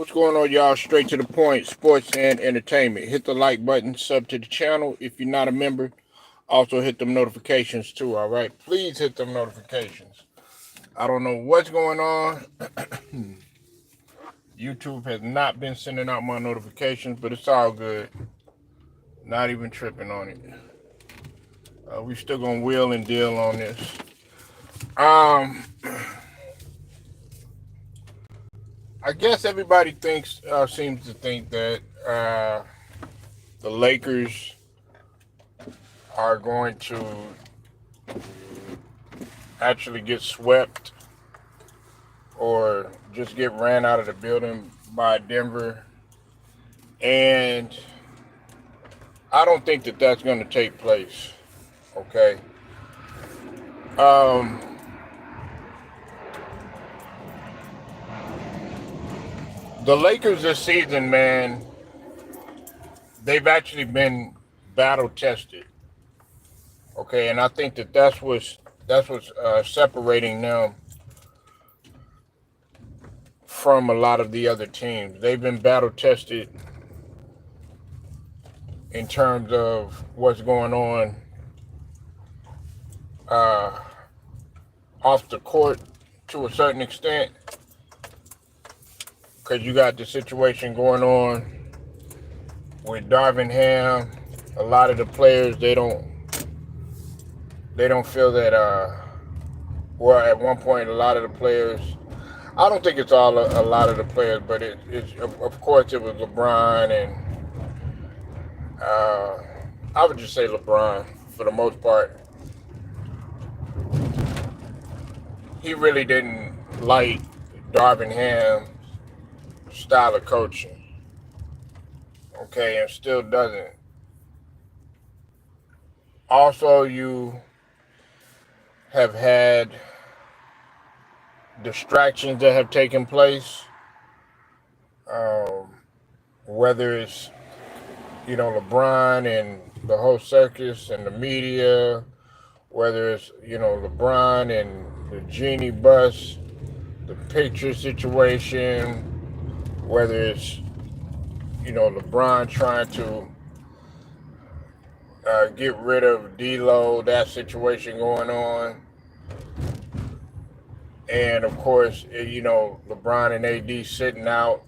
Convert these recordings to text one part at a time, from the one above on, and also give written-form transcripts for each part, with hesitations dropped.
What's going on, y'all? Straight to the point, sports and entertainment. Hit the like button, sub to the channel if you're not a member. Also, hit them notifications too, all right? Please hit them notifications. I don't know what's going on. YouTube has not been sending out my notifications, but it's all good. Not even tripping on it. We still gonna wheel and deal on this. I guess everybody seems to think that the Lakers are going to actually get swept or just get ran out of the building by Denver. And I don't think that that's going to take place. Okay. The Lakers this season, man, they've actually been battle tested. Okay, and I think that that's what's separating them from a lot of the other teams. They've been battle tested in terms of what's going on off the court to a certain extent, because you got the situation going on with Darvin Ham. A lot of the players, they don't feel that well, at one point a lot of the players, I don't think it's all a lot of the players, but it's of course it was LeBron, and I would just say LeBron for the most part. He really didn't like Darvin Ham's style of coaching. Okay, and still doesn't. Also, you have had distractions that have taken place, whether it's LeBron and the whole circus and the media, whether it's LeBron and the genie bus, the picture situation, whether it's LeBron trying to get rid of D'Lo, that situation going on. And of course, LeBron and AD sitting out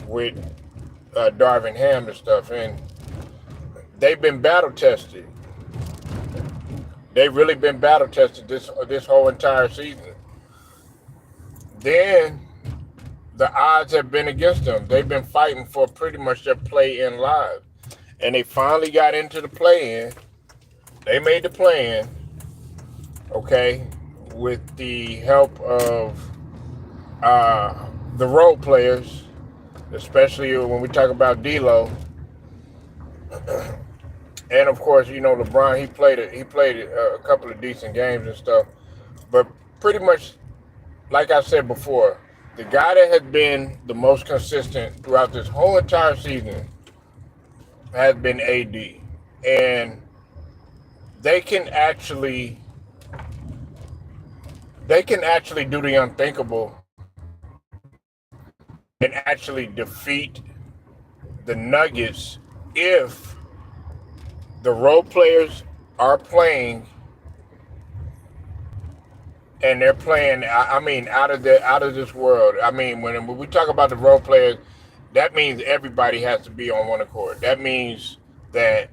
with Darvin Ham and stuff, and they've been battle tested. They've really been battle tested this whole entire season. Then the odds have been against them. They've been fighting for pretty much their play-in live, and they finally got into the play-in. They made the play-in, okay, with the help of the role players, especially when we talk about D'Lo. And of course, LeBron, he played a couple of decent games and stuff. But pretty much, like I said before, the guy that has been the most consistent throughout this whole entire season has been AD. And they can actually do the unthinkable and actually defeat the Nuggets if the role players are playing, and they're playing, I mean, out of this world. I mean, when we talk about the role players, that means everybody has to be on one accord. That means that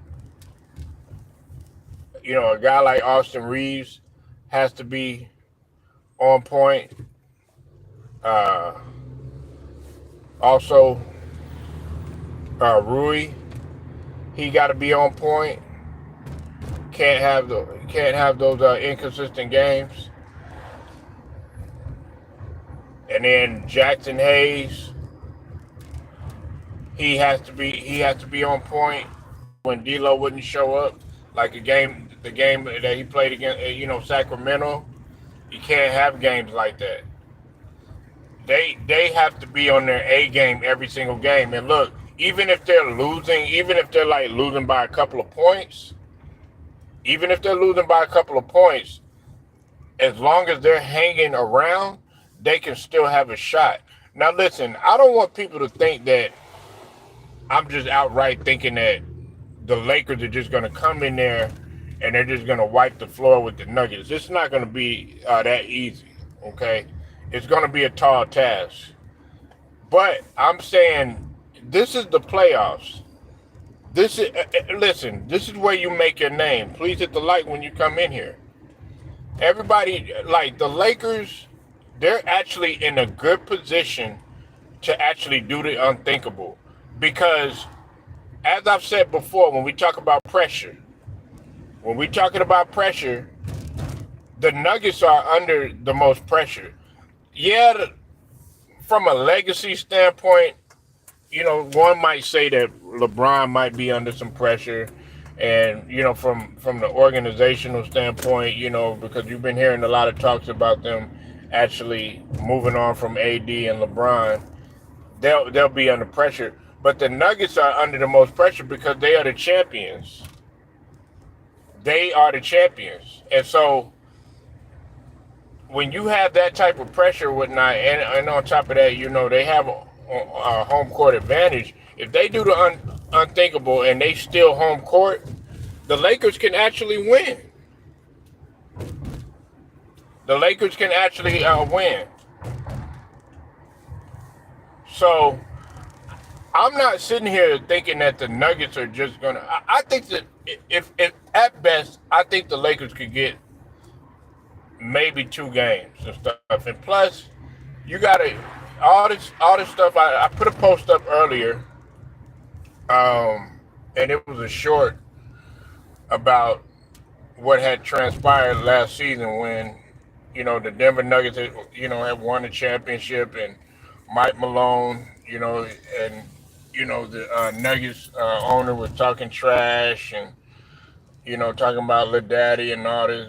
a guy like Austin Reeves has to be on point. Also, Rui, he got to be on point. Can't have those inconsistent games. And then Jackson Hayes, he has to be on point when D'Lo wouldn't show up. Like the game that he played against, Sacramento, you can't have games like that. They have to be on their A game every single game. And look, even if they're losing, even if they're like losing by a couple of points, as long as they're hanging around, they can still have a shot. Now listen, I don't want people to think that I'm just outright thinking that the Lakers are just going to come in there and they're just going to wipe the floor with the Nuggets. It's not going to be that easy, okay? It's going to be a tall task. But I'm saying this is the playoffs. This is listen. This is where you make your name. Please hit the like when you come in here. Everybody, like the Lakers, they're actually in a good position to actually do the unthinkable. Because, as I've said before, when we talk about pressure, when we're talking about pressure, the Nuggets are under the most pressure. Yeah, from a legacy standpoint, one might say that LeBron might be under some pressure, and from the organizational standpoint, because you've been hearing a lot of talks about them actually moving on from AD and LeBron, they'll be under pressure. But the Nuggets are under the most pressure because they are the champions. They are the champions, and so when you have that type of pressure, whatnot, and on top of that, they have a home court advantage. If they do the unthinkable and they steal home court, the Lakers can actually win. The Lakers can actually win. So I'm not sitting here thinking that the Nuggets are just gonna. I think that if at best, I think the Lakers could get maybe 2 games and stuff. And plus, you gotta all this stuff. I put a post up earlier, and it was a short about what had transpired last season when the Denver Nuggets had won the championship, and Mike Malone, and the Nuggets owner was talking trash and talking about Lil Daddy and all this.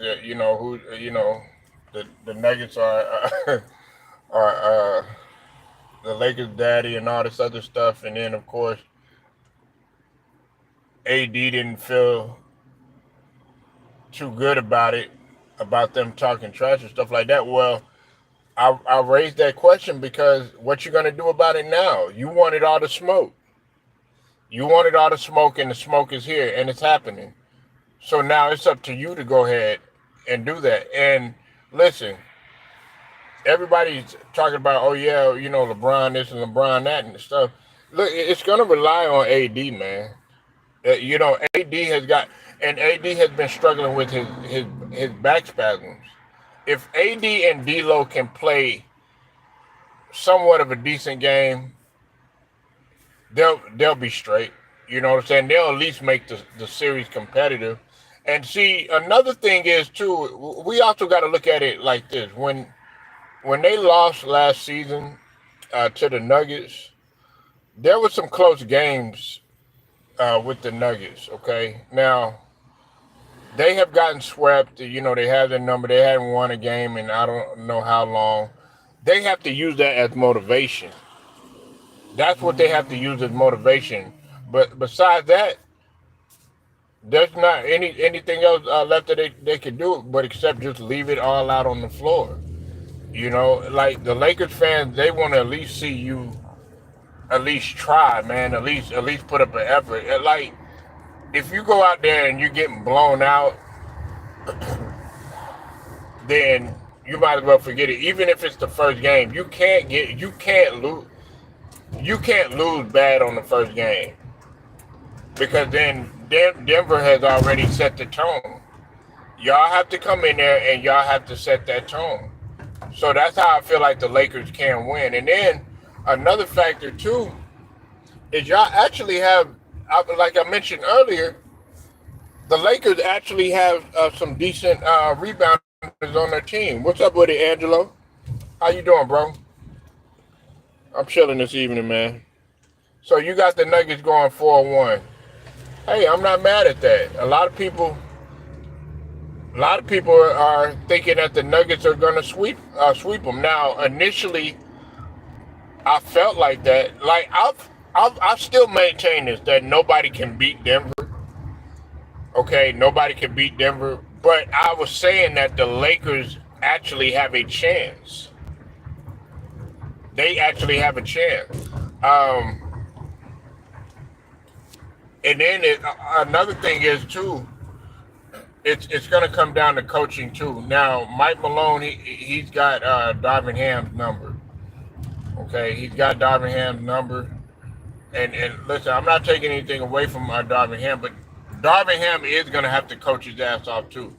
The Nuggets are are the Lakers' daddy and all this other stuff, and then of course AD didn't feel too good about it, about them talking trash and stuff like that. Well, I raised that question because what you gonna do about it now? You wanted all the smoke. You wanted all the smoke, and the smoke is here, and it's happening. So now it's up to you to go ahead and do that. And listen, everybody's talking about, oh yeah, LeBron this and LeBron that and stuff. Look, it's gonna rely on AD, man. AD has got, and AD has been struggling with his back spasms. If AD and D'Lo can play somewhat of a decent game, they'll be straight. You know what I'm saying? They'll at least make the series competitive. And see, another thing is too, we also got to look at it like this: when they lost last season to the Nuggets, there were some close games with the Nuggets. Okay, now they have gotten swept. They have their number. They haven't won a game in I don't know how long. They have to use that as motivation. That's what they have to use as motivation. But besides that, there's not anything else left that they can do, but except just leave it all out on the floor. Like the Lakers fans, they want to at least see you at least try, man. At least put up an effort. And like if you go out there and you're getting blown out, then you might as well forget it. Even if it's the first game, you can't lose bad on the first game, because then Denver has already set the tone. Y'all have to come in there and y'all have to set that tone. So that's how I feel like the Lakers can win. And then another factor too is y'all actually have, like I mentioned earlier, the Lakers actually have some decent rebounders on their team. What's up with it, Angelo? How you doing, bro? I'm chilling this evening, man. So you got the Nuggets going 4-1. Hey, I'm not mad at that. A lot of people are thinking that the Nuggets are going to sweep them. Now, initially, I felt like that. Like I still maintain this, that nobody can beat Denver. Okay, nobody can beat Denver. But I was saying that the Lakers actually have a chance. they actually have a chance. Um, and then another thing is too, it's going to come down to coaching too. Now, Mike Malone, he's got Darvin Ham's number. Okay, he's got Darvin Ham's number. And listen, I'm not taking anything away from Darvin Ham, but Darvin Ham is going to have to coach his ass off too.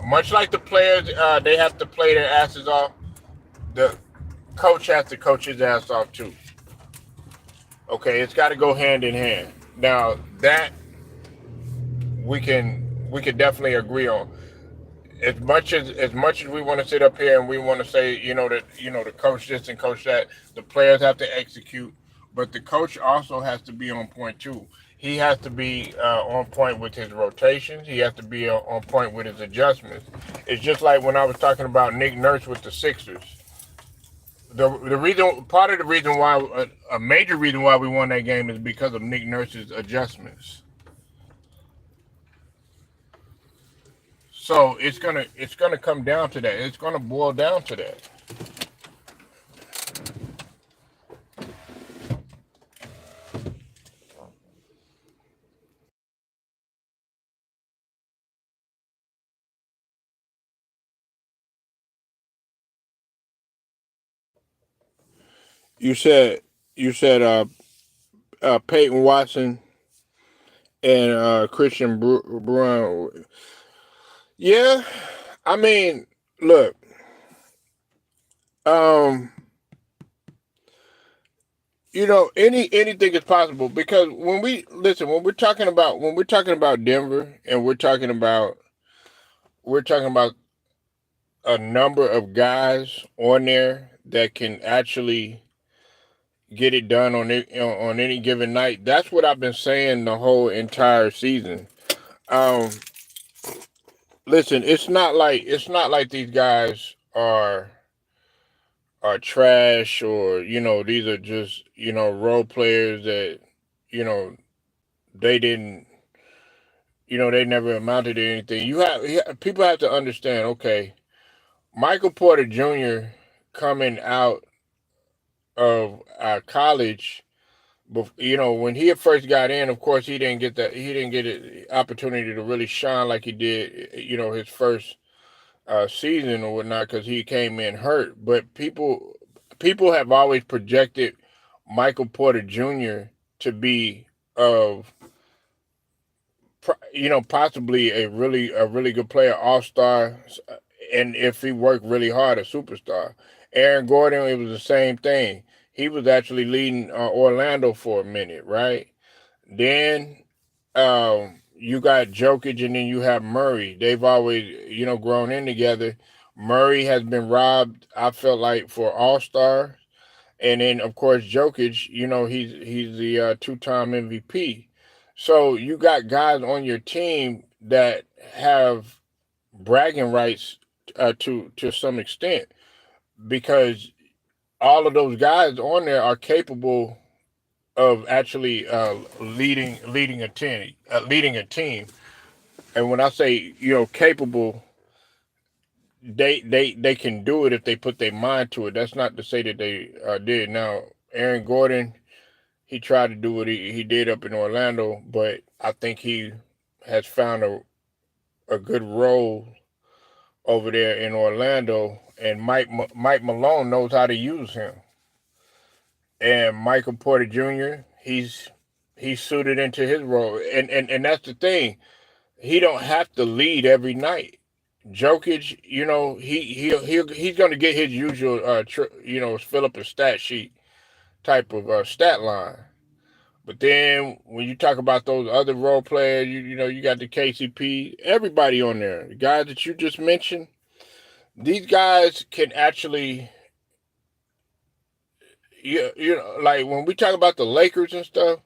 Much like the players, they have to play their asses off. The coach has to coach his ass off too. Okay, it's got to go hand in hand. Now that we can definitely agree on. As much as we want to sit up here and we want to say, that the coach this and coach that, the players have to execute, but the coach also has to be on point too. He has to be on point with his rotations. He has to be on point with his adjustments. It's just like when I was talking about Nick Nurse with the Sixers. The reason, part of the reason why, a major reason why we won that game is because of Nick Nurse's adjustments. So it's gonna come down to that. It's gonna boil down to that. You said you said Peyton Watson and Christian Brown. Yeah, I mean, look, um, anything is possible because when we're talking about Denver and we're talking about a number of guys on there that can actually get it done on any given night. That's what I've been saying the whole entire season. Um, Listen, it's not like these guys are trash, or these are just role players that you know they didn't they never amounted to anything. People have to understand. Okay, Michael Porter Jr. coming out of college, but when he first got in, of course he didn't get an opportunity to really shine like he did his first season or whatnot, because he came in hurt. But people have always projected Michael Porter Jr. to be of possibly a really good player, all star, and if he worked really hard, a superstar. Aaron Gordon, it was the same thing. He was actually leading Orlando for a minute, right? Then you got Jokic, and then you have Murray. They've always, grown in together. Murray has been robbed, I felt like, for All Star, and then of course Jokic. He's the two-time MVP. So you got guys on your team that have bragging rights to some extent, because all of those guys on there are capable of actually leading a team. And when I say capable, they can do it if they put their mind to it. That's not to say that they did. Now, Aaron Gordon, he tried to do what he did up in Orlando, but I think he has found a good role over there in Orlando, and Mike Malone knows how to use him. And Michael Porter Jr., he's suited into his role, and that's the thing. He don't have to lead every night. Jokic, he's going to get his usual, fill up a stat sheet type of stat line. But then when you talk about those other role players, you got the KCP, everybody on there, the guys that you just mentioned. These guys can actually, like when we talk about the Lakers and stuff,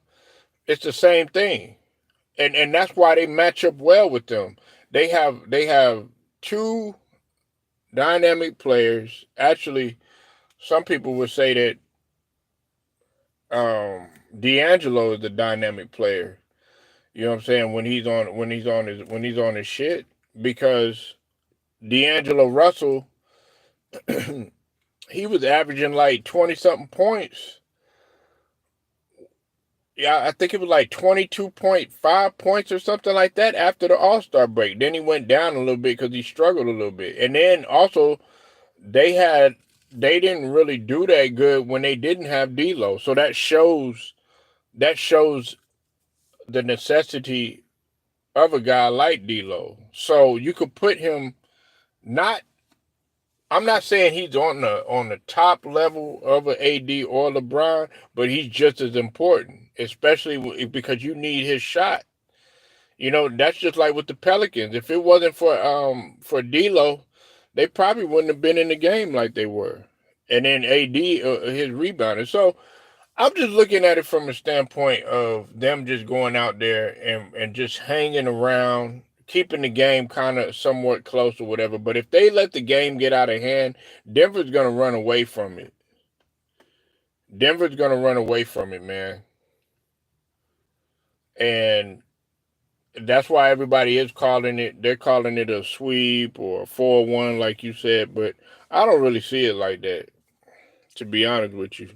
it's the same thing, and that's why they match up well with them. They have two dynamic players. Actually, some people would say that D'Angelo is the dynamic player. You know what I'm saying? When he's on his shit, because D'Angelo Russell He was averaging like 20 something points. Yeah, I think it was like 22.5 points or something like that after the All-Star break. Then he went down a little bit because he struggled a little bit. And then also they had they didn't really do that good when they didn't have D'Lo. So that shows the necessity of a guy like D'Lo. So you could put him not. I'm not saying he's on the top level of an AD or LeBron, but he's just as important, especially because you need his shot. That's just like with the Pelicans. If it wasn't for D'Lo, they probably wouldn't have been in the game like they were. And then AD, his rebounder. So I'm just looking at it from a standpoint of them just going out there and just hanging around, keeping the game kind of somewhat close or whatever. But if they let the game get out of hand, Denver's going to run away from it. Denver's going to run away from it, man. And that's why everybody is calling it, they're calling it a sweep or a 4-1, like you said. But I don't really see it like that, to be honest with you.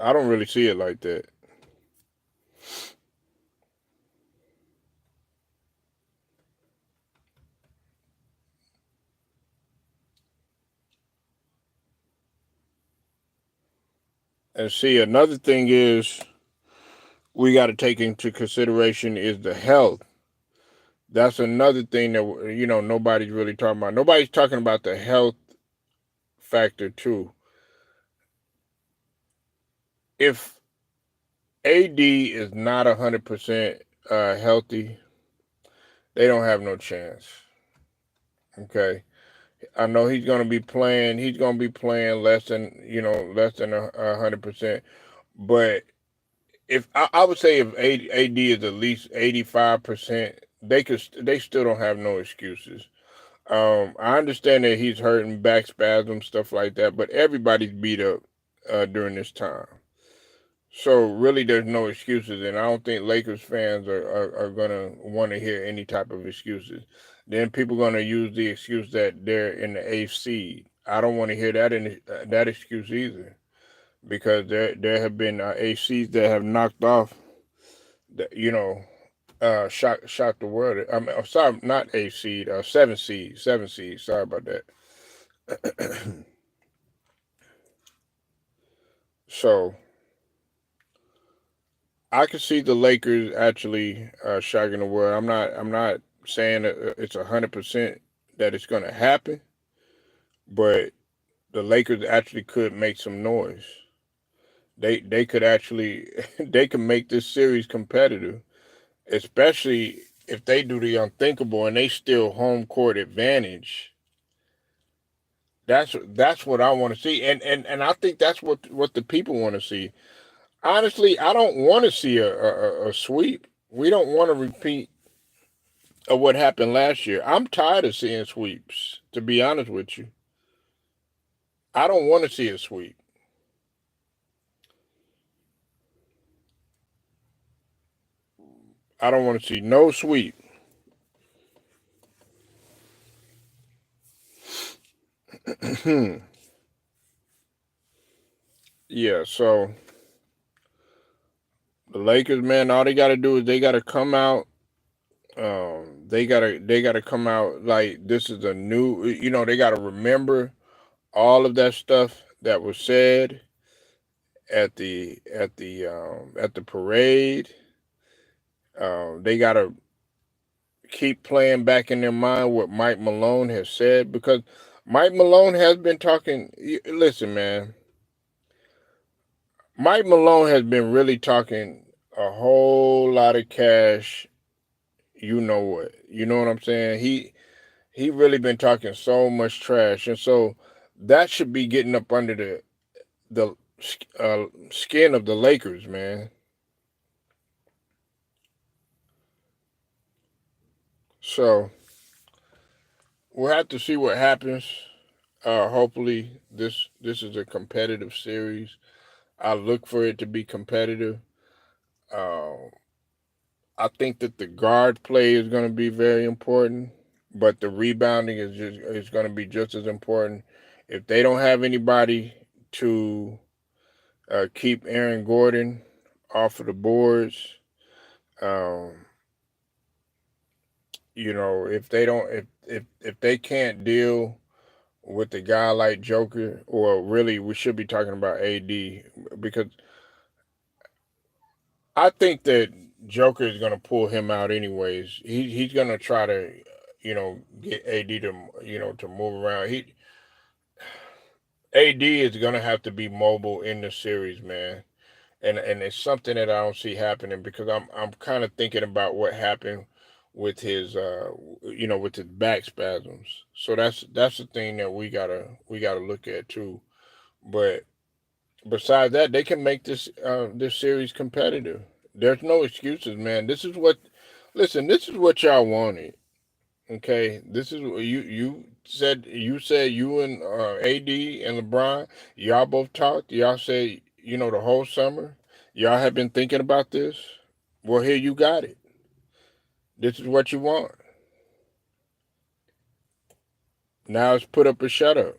I don't really see it like that. And see, another thing is we got to take into consideration is the health. That's another thing that nobody's really talking about. Nobody's talking about the health factor too. If AD is not 100% healthy, they don't have no chance. Okay, I know he's going to be playing. He's going to be playing less than 100%. But if I would say if AD is at least 85%, they still don't have no excuses. I understand that he's hurting back spasms, stuff like that, but everybody's beat up during this time. So really, there's no excuses, and I don't think Lakers fans are gonna want to hear any type of excuses. Then people gonna use the excuse that they're in the eighth seed. I don't want to hear that excuse either, because there have been eighth seeds that have knocked off, the, shocked the world. I mean, sorry, not eighth seed, seven seed. Sorry about that. So I could see the Lakers actually shocking the world. I'm not saying that it's 100% that it's going to happen, but the Lakers actually could make some noise. They could actually they could make this series competitive, especially if they do the unthinkable and they steal home court advantage. That's what I want to see, and I think that's what the people want to see. Honestly, I don't want to see a sweep. We don't want to repeat of what happened last year. I'm tired of seeing sweeps, to be honest with you. I don't want to see a sweep. I don't want to see no sweep. Yeah, so the Lakers, man, all they got to do is they got to come out. They gotta come out like this is a new. They got to remember all of that stuff that was said at the parade. They got to keep playing back in their mind what Mike Malone has said, because Mike Malone has been talking. Listen, man, Mike Malone has been really talking a whole lot of cash. You know what? You know what I'm saying? He really been talking so much trash, and so that should be getting up under the skin of the Lakers, man. So we'll have to see what happens. Hopefully, this is a competitive series. I look for it to be competitive. Uh, I think that the guard play is going to be very important, but the rebounding is going to be just as important. If they don't have anybody to keep Aaron Gordon off of the boards, um, if they don't, if they can't deal with a guy like Joker, or really we should be talking about AD, because I think that Joker is going to pull him out anyways. He's going to try to, get AD to, to move around. AD is going to have to be mobile in the series, man. And it's something that I don't see happening, because I'm kind of thinking about what happened with his with his back spasms. So that's the thing that we gotta look at too. But besides that, they can make this series competitive. There's no excuses, man. This is what y'all wanted. Okay, this is what you said you and AD and LeBron, y'all both talked. Y'all said, the whole summer y'all have been thinking about this. Well, here you got it. This is what you want. Now it's put up or shut up.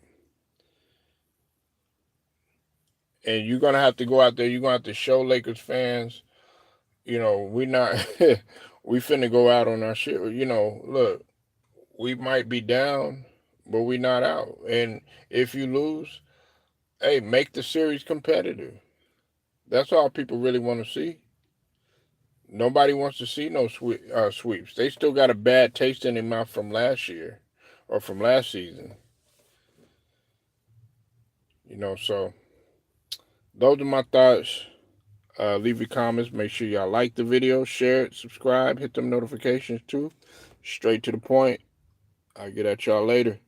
And you're gonna have to go out there. You're gonna have to show Lakers fans, we not we finna go out on our shit. Look, we might be down, but we not out. And if you lose, hey, make the series competitive. That's all people really want to see. Nobody wants to see no sweeps. They still got a bad taste in their mouth from last year or from last season. So those are my thoughts. Leave your comments. Make sure y'all like the video, share it, subscribe, hit them notifications too. Straight to the point. I'll get at y'all later.